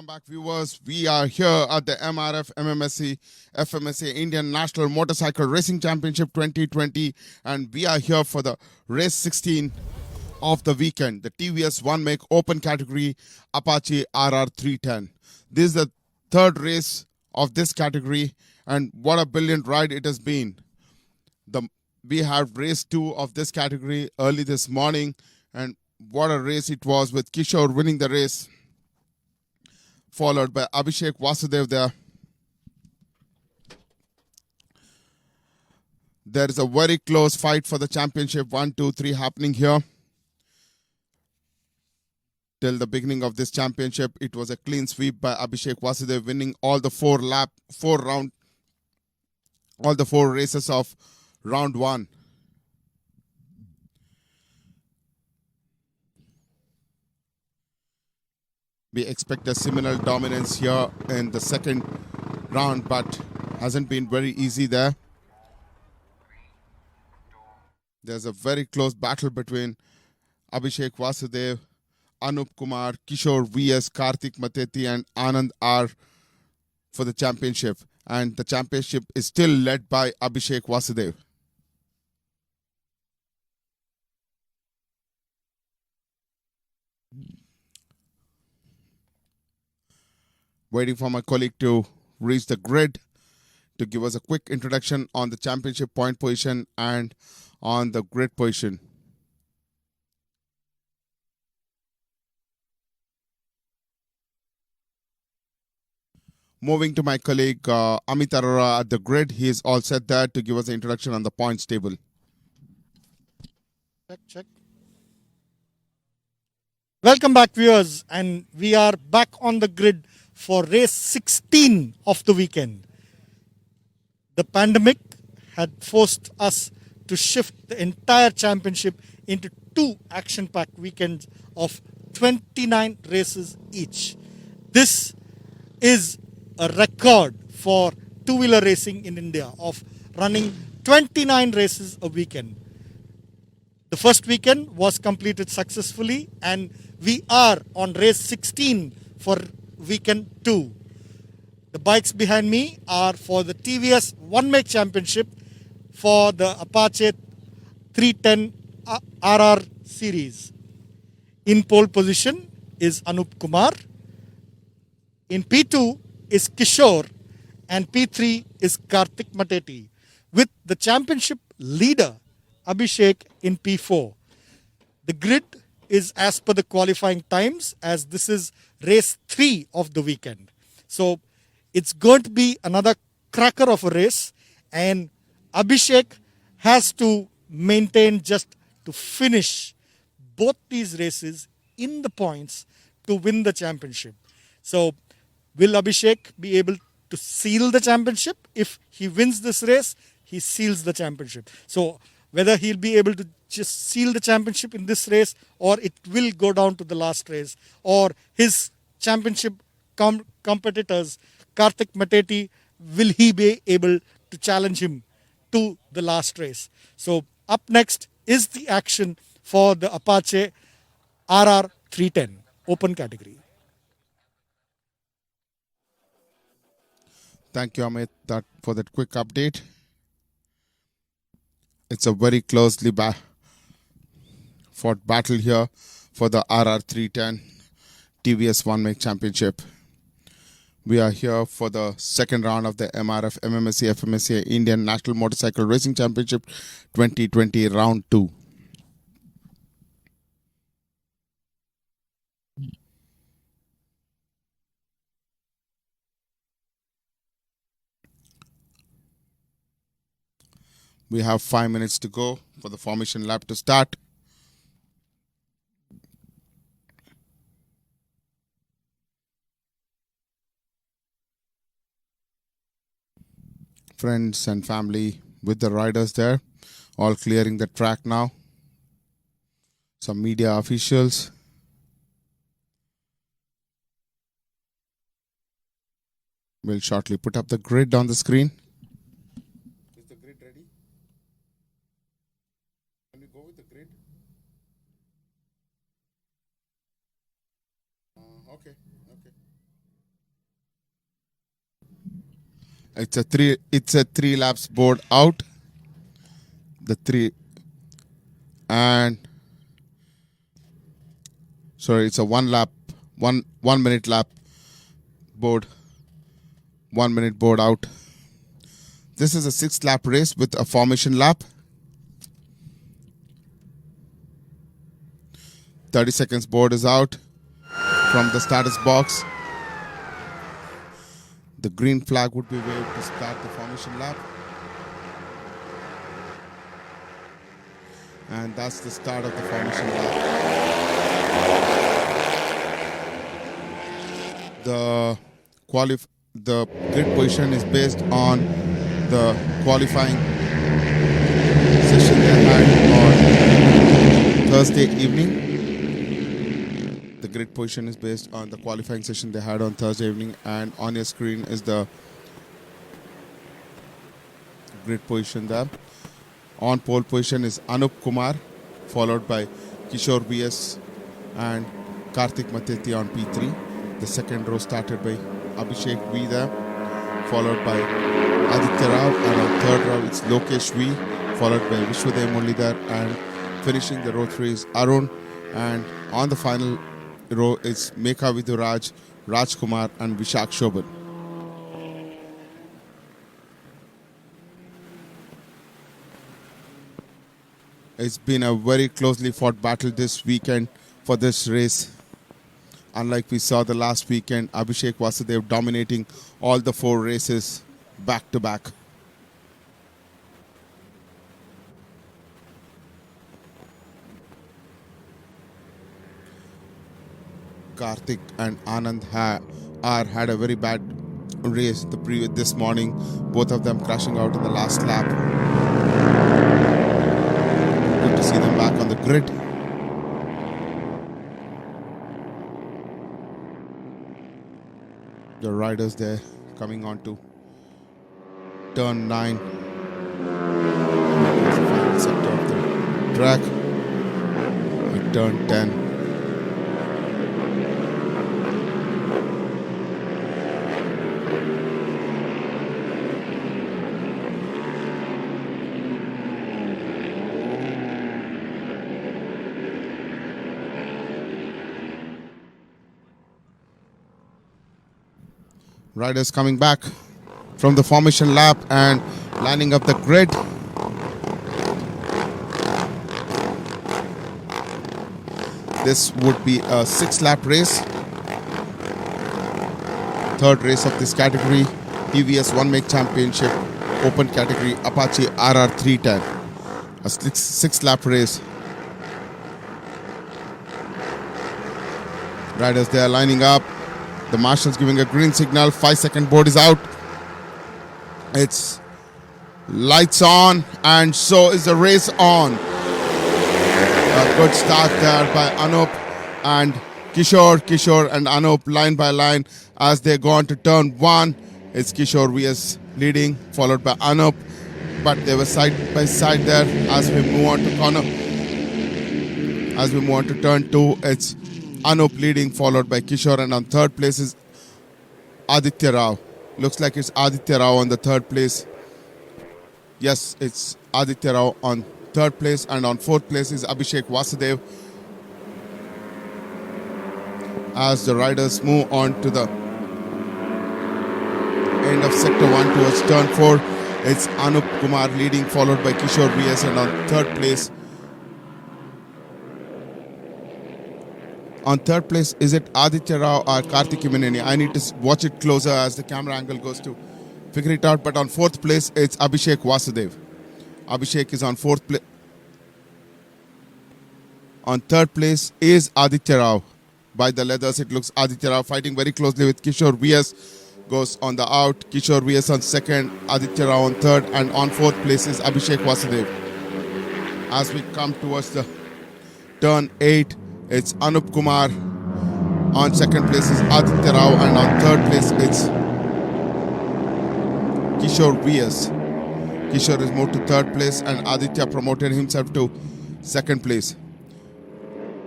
Welcome back, viewers. We are here at the MRF MMSC FMSA Indian National Motorcycle Racing Championship 2020, and we are here for the race 16 of the weekend, the TVS One Make Open category Apache RR 310. This is the third race of this category, and what a brilliant ride it has been. We have race 2 of this category early this morning, and what a race it was, with Kishore winning the race, followed by Abhishek Vasudev there. There is a very close fight for the championship, 1, 2, 3 happening here. Till the beginning of this championship, it was a clean sweep by Abhishek Vasudev, winning all the four races of round 1. We expect a similar dominance here in the second round, but hasn't been very easy there. There's a very close battle between Abhishek Vasudev, Anup Kumar, Kishore VS, Karthik Mateti and Anand R for the championship. And the championship is still led by Abhishek Vasudev. Waiting for my colleague to reach the grid to give us a quick introduction on the championship point position and on the grid position. Moving to my colleague Amit Arora at the grid. He is all set there to give us an introduction on the points table. Check. Welcome back, viewers, and we are back on the grid for race 16 of the weekend. The pandemic had forced us to shift the entire championship into 2 action-packed weekends of 29 races each. This is a record for two-wheeler racing in India of running 29 races a weekend. The first weekend was completed successfully, and we are on race 16 for weekend 2. The bikes behind me are for the TVS One Make Championship for the Apache 310 RR series. In pole position is Anup Kumar. In P2 is Kishore, and P3 is Karthik Mateti, with the championship leader Abhishek in P4. The grid is as per the qualifying times, as this is race 3 of the weekend. So it's going to be another cracker of a race, and Abhishek has to maintain just to finish both these races in the points to win the championship. So will Abhishek be able to seal the championship? If he wins this race, he seals the championship. So whether he'll be able to just seal the championship in this race, or it will go down to the last race, or his championship competitors, Karthik Mateti, will he be able to challenge him to the last race? So up next is the action for the Apache RR 310 open category. Thank you, Amit, for that quick update. It's a very closely fought battle here for the RR 310 TVS One Make Championship. We are here for the second round of the MRF MMSC FMSA Indian National Motorcycle Racing Championship 2020 round 2. We have 5 minutes to go for the formation lap to start. Friends and family with the riders there, all clearing the track now. Some media officials. We'll shortly put up the grid on the screen. Is the grid ready? Can we go with the grid? Okay. It's a three laps board out. The three and sorry, it's a 1 minute lap board. 1 minute board out. This is a 6 lap race with a formation lap. 30 seconds board is out from the status box. The green flag would be waved to start the formation lap. And that's the start of the formation lap. The grid position is based on the qualifying session they had on Thursday evening. The grid position is based on the qualifying session they had on Thursday evening, and on your screen is the grid position there. On pole position is Anup Kumar, followed by Kishore VS and Karthik Mateti on P3. The second row started by Abhishek V there, followed by Aditya Rao, and on third row it's Lokesh V, followed by Vishwadev Murli there, and finishing the row 3 is Arun, and on the final row is Mekha Viduraj, Raj Kumar and Vishak Shobhan. It's been a very closely fought battle this weekend for this race. Unlike we saw the last weekend, Abhishek Vasudev dominating all the 4 races back to back. Karthik and Anand had a very bad race this morning, both of them crashing out in the last lap. Good to see them back on the grid. The riders there coming on to turn 9. That's the final sector of the track. And turn 10. Riders coming back from the formation lap and lining up the grid. This would be a 6-lap race. Third race of this category, TVS One Make Championship, open category Apache RR 310. A 6-lap race. Riders there lining up. The marshal's giving a green signal. 5-second board is out. It's lights on, and so is the race on. A good start there by Anup and Kishore. Kishore and Anup line by line as they go on to turn 1. It's Kishore VS leading, followed by Anup. But they were side by side there as we move on to corner. As we move on to turn 2, it's Anup leading, followed by Kishore, and on third place is Aditya Rao. Looks like it's Aditya Rao on the third place. Yes, it's Aditya Rao on third place, and on fourth place is Abhishek Vasudev. As the riders move on to the end of sector 1 towards turn 4, it's Anup Kumar leading, followed by Kishore VS, and on third place, is it Aditya Rao or Karthik Imaneni? I need to watch it closer as the camera angle goes to figure it out. But on fourth place, it's Abhishek Vasudev. Abhishek is on fourth place. On third place is Aditya Rao. By the leathers, it looks Aditya Rao fighting very closely with Kishore VS. Goes on the out. Kishore VS on second, Aditya Rao on third, and on fourth place is Abhishek Vasudev. As we come towards the turn 8, it's Anup Kumar. On second place is Aditya Rao, and on third place it's Kishore VS. Kishore is moved to third place, and Aditya promoted himself to second place.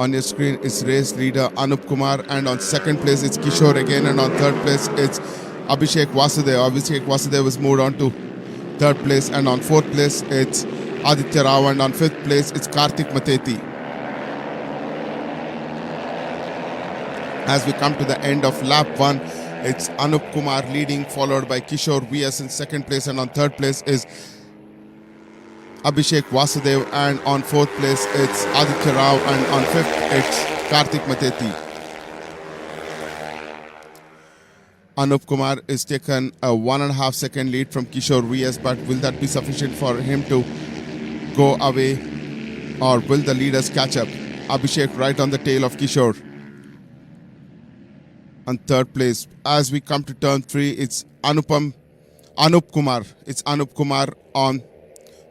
On your screen is race leader Anup Kumar, and on second place it's Kishore again, and on third place it's Abhishek Vasudev. Abhishek Vasudev is moved on to third place, and on fourth place it's Aditya Rao, and on fifth place it's Kartik Mateti. As we come to the end of lap 1, it's Anup Kumar leading, followed by Kishore VS in second place, and on third place is Abhishek Vasudev, and on fourth place it's Aditya Rao, and on fifth it's Kartik Mateti. Anup Kumar is taken a 1.5 second lead from Kishore VS, but will that be sufficient for him to go away, or will the leaders catch up? Abhishek right on the tail of Kishore. On third place, as we come to turn 3, it's Anup Kumar. It's Anup Kumar on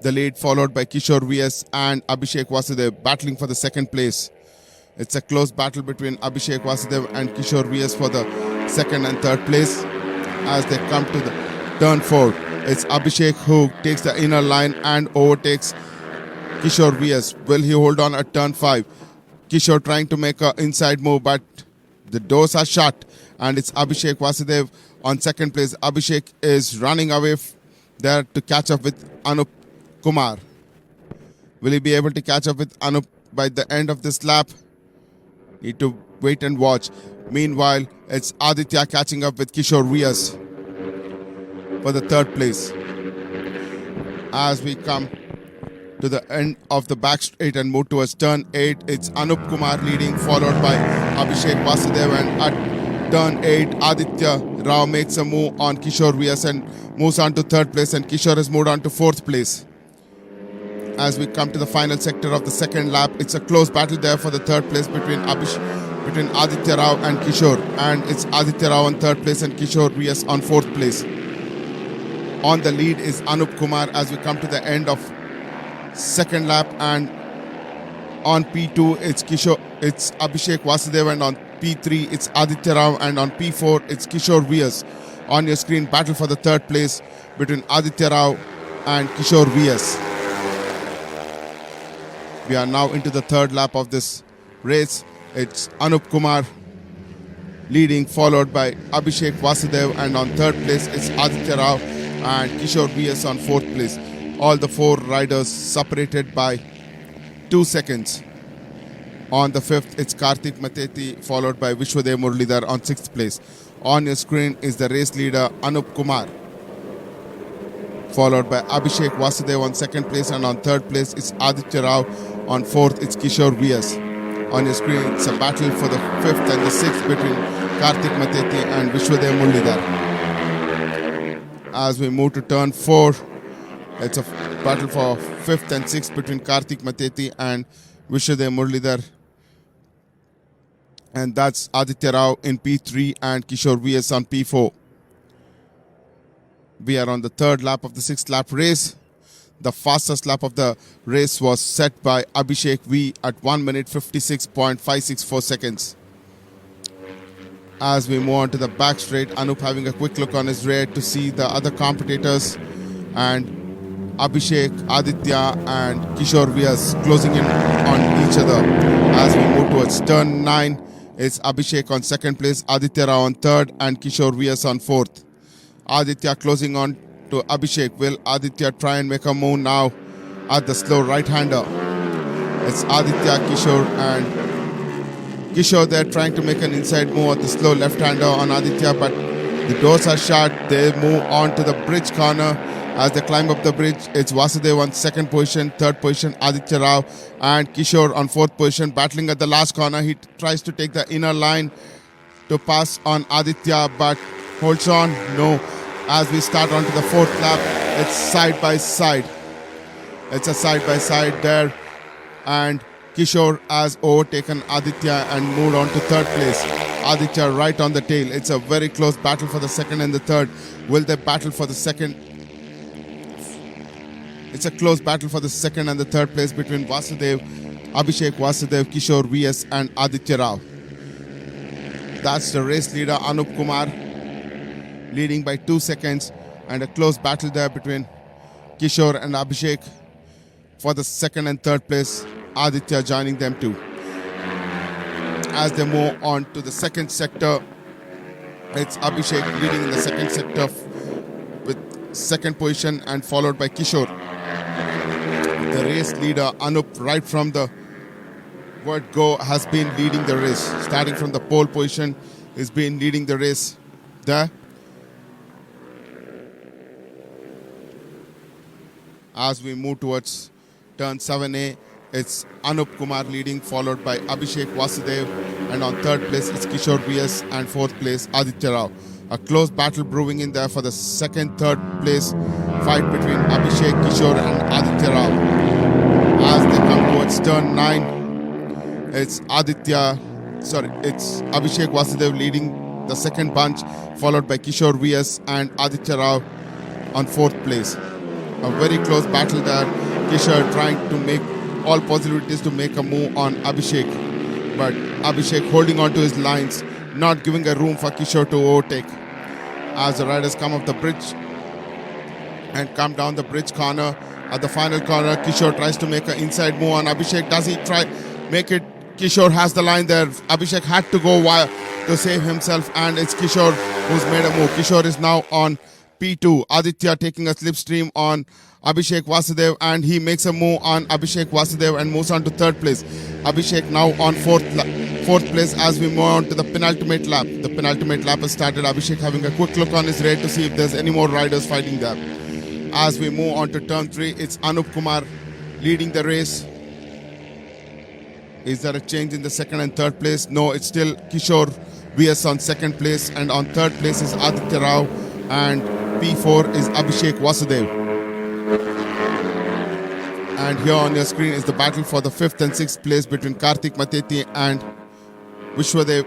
the lead, followed by Kishore VS and Abhishek Vasudev battling for the second place. It's a close battle between Abhishek Vasudev and Kishore VS for the second and third place. As they come to the turn 4, it's Abhishek who takes the inner line and overtakes Kishore VS. Will he hold on at turn 5? Kishore trying to make an inside move, but the doors are shut, and it's Abhishek Vasudev on second place. Abhishek is running away there to catch up with Anup Kumar. Will he be able to catch up with Anup by the end of this lap? Need to wait and watch. Meanwhile, it's Aditya catching up with Kishore VS for the third place. As we come to the end of the back straight and move towards turn 8, it's Anup Kumar leading, followed by Abhishek Vasudev, and at turn 8, Aditya Rao makes a move on Kishore VS and moves on to third place, and Kishore has moved on to fourth place. As we come to the final sector of the second lap, it's a close battle there for the third place between Aditya Rao and Kishore, and it's Aditya Rao on third place and Kishore VS on fourth place. On the lead is Anup Kumar as we come to the end of second lap, and on P2 it's Abhishek Vasudev, and on P3 it's Aditya Rao, and on P4 it's Kishore VS. On your screen, battle for the third place between Aditya Rao and Kishore VS. We are now into the third lap of this race. It's Anup Kumar leading, followed by Abhishek Vasudev, and on third place it's Aditya Rao and Kishore VS on fourth place. All the 4 riders separated by 2 seconds. On the fifth, it's Kartik Mateti, followed by Vishwadev Muralidhar on sixth place. On your screen is the race leader Anup Kumar, followed by Abhishek Vasudev on second place, and on third place it's Aditya Rao. On fourth, it's Kishore VS. On your screen, it's a battle for the fifth and the sixth between Kartik Mateti and Vishwadev Muralidhar. As we move to turn 4, it's a battle for fifth and sixth between Kartik Mateti and Vishwadev Muralidhar. And that's Aditya Rao in P3 and Kishore VS on P4. We are on the third lap of the 6th lap race. The fastest lap of the race was set by Abhishek V at 1 minute 56.564 seconds. As we move on to the back straight, Anup having a quick look on his rear to see the other competitors, and Abhishek, Aditya and Kishore VS closing in on each other. As we move towards turn 9, it's Abhishek on second place, Aditya Rao on third and Kishore VS on fourth. Aditya closing on to Abhishek. Will Aditya try and make a move now at the slow right-hander? It's Aditya, Kishore, and Kishore there trying to make an inside move at the slow left-hander on Aditya, but the doors are shut. They move on to the bridge corner. As they climb up the bridge, it's Vasudev on second position, third position Aditya Rao, and Kishore on fourth position, battling at the last corner. He tries to take the inner line to pass on Aditya, but holds on, no. As we start onto the fourth lap, it's side by side. It's a side by side there, and Kishore has overtaken Aditya and moved on to third place. Aditya right on the tail. It's a very close battle for the second and the third. Will they battle for the second? It's a close battle for the second and the third place between Vasudev, Abhishek Vasudev, Kishore VS and Aditya Rao. That's the race leader Anup Kumar leading by 2 seconds, and a close battle there between Kishore and Abhishek for the second and third place. Aditya joining them too. As they move on to the second sector, It's Abhishek leading in the second sector with second position and followed by Kishore. The race leader Anup right from the word go has been leading the race. Starting from the pole position, he's been leading the race there. As we move towards turn 7A, it's Anup Kumar leading, followed by Abhishek Vasudev, and on third place it's Kishore VS, and fourth place Aditya Rao. A close battle brewing in there for the second, third place fight between Abhishek, Kishore and Aditya Rao. As they come towards turn 9, it's Abhishek Vasudev leading the second bunch, followed by Kishore VS and Aditya Rao on fourth place. A very close battle there. Kishore trying to make all possibilities to make a move on Abhishek, but Abhishek holding on to his lines, not giving a room for Kishore to overtake. As the riders come up the bridge and come down the bridge corner, at the final corner, Kishore tries to make an inside move on Abhishek. Does he try make it? Kishore has the line there. Abhishek had to go wide to save himself, and it's Kishore who's made a move. Kishore is now on P2. Aditya taking a slipstream on Abhishek Vasudev, and he makes a move on Abhishek Vasudev and moves on to third place. Abhishek now on fourth place as we move on to the penultimate lap. The penultimate lap has started. Abhishek having a quick look on his rear to see if there's any more riders fighting there. As we move on to turn 3, it's Anup Kumar leading the race. Is there a change in the second and third place? No, it's still Kishore VS on second place, and on third place is Aditya Rao, and P4 is Abhishek Vasudev. And here on your screen is the battle for the 5th and 6th place between Kartik Mateti and Vishwadev.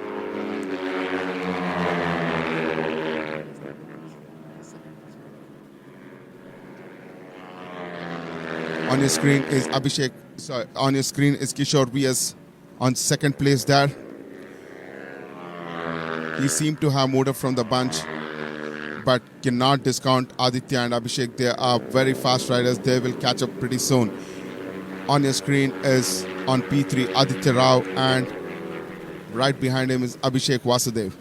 On your screen is on your screen is Kishore VS on second place there. He seemed to have moved up from the bunch, but cannot discount Aditya and Abhishek. They are very fast riders. They will catch up pretty soon. On your screen is on P3 Aditya Rao, and right behind him is Abhishek Vasudev.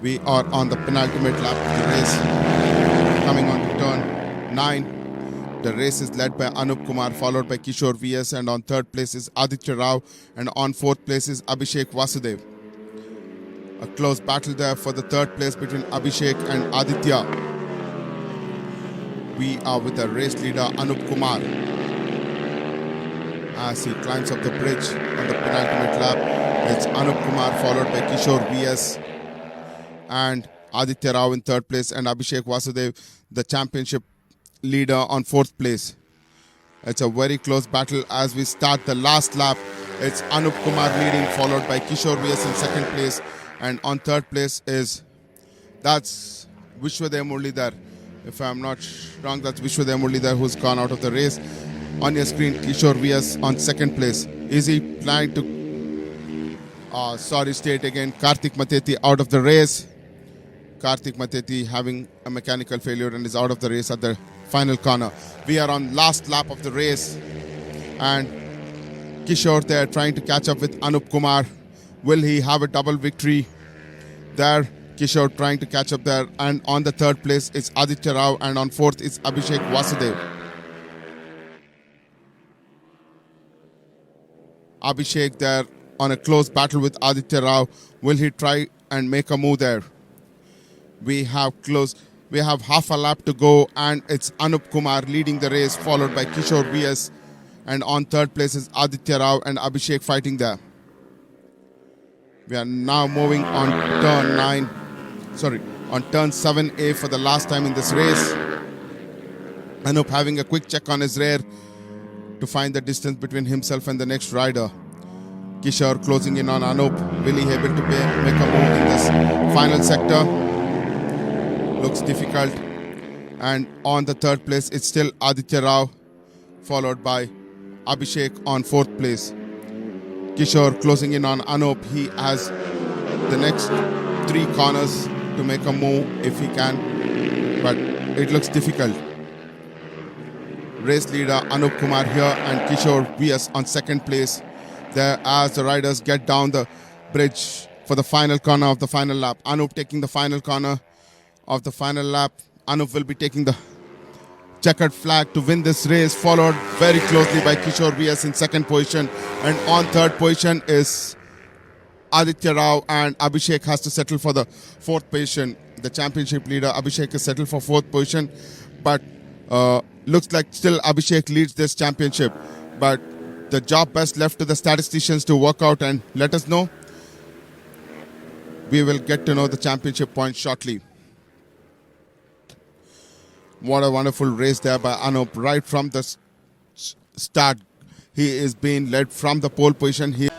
We are on the penultimate lap of the race. Coming on to turn 9. The race is led by Anup Kumar, followed by Kishore VS, and on third place is Aditya Rao, and on fourth place is Abhishek Vasudev. A close battle there for the third place between Abhishek and Aditya. We are with the race leader Anup Kumar as he climbs up the bridge on the penultimate lap. It's Anup Kumar followed by Kishore VS and Aditya Rao in third place, and Abhishek Vasudev, the championship leader, on fourth place. It's a very close battle as we start the last lap. It's Anup Kumar leading, followed by Kishore VS in second place, and on third place that's Vishwadev Muralidhar. If I'm not wrong, that's Vishwadev Muralidhar who's gone out of the race. On your screen, Kishore VS on second place. Is he planning to state again, Kartik Mateti out of the race. Kartik Mateti having a mechanical failure and is out of the race at the final corner. We are on last lap of the race, and Kishore there trying to catch up with Anup Kumar. Will he have a double victory there? Kishore trying to catch up there, and on the third place it's Aditya Rao, and on fourth it's Abhishek Vasudev. Abhishek there on a close battle with Aditya Rao. Will he try and make a move there? We have half a lap to go, and it's Anup Kumar leading the race, followed by Kishore VS, and on third place is Aditya Rao and Abhishek fighting there. We are now moving on turn 7A for the last time in this race. Anup having a quick check on his rear to find the distance between himself and the next rider. Kishore closing in on Anup. Will he able to make a move in this final sector? Looks difficult. And on the third place, it's still Aditya Rao, followed by Abhishek on fourth place. Kishore closing in on Anup. He has the next 3 corners to make a move if he can, but it looks difficult. Race leader Anup Kumar here, and Kishore VS on second place there as the riders get down the bridge for the final corner of the final lap. Anup taking the final corner of the final lap. Anup will be taking the checkered flag to win this race, followed very closely by Kishore VS in second position. And on third position is Aditya Rao, and Abhishek has to settle for the fourth position. The championship leader Abhishek is settled for fourth position, but looks like still Abhishek leads this championship. But the job best left to the statisticians to work out and let us know. We will get to know the championship points shortly. What a wonderful race there by Anup right from the start. He is being led from the pole position.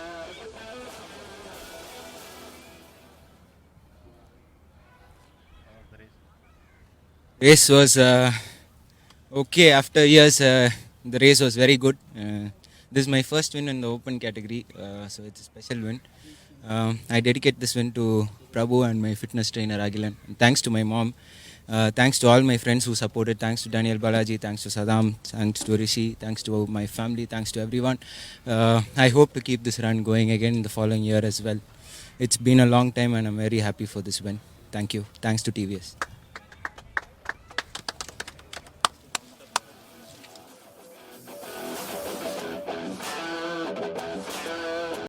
Race was okay. After years, the race was very good. This is my first win in the open category, so it's a special win. I dedicate this win to Prabhu and my fitness trainer Agilan. And thanks to my mom. Thanks to all my friends who supported. Thanks to Daniel Balaji. Thanks to Saddam. Thanks to Rishi. Thanks to my family. Thanks to everyone. I hope to keep this run going again in the following year as well. It's been a long time and I'm very happy for this win. Thank you. Thanks to TVS.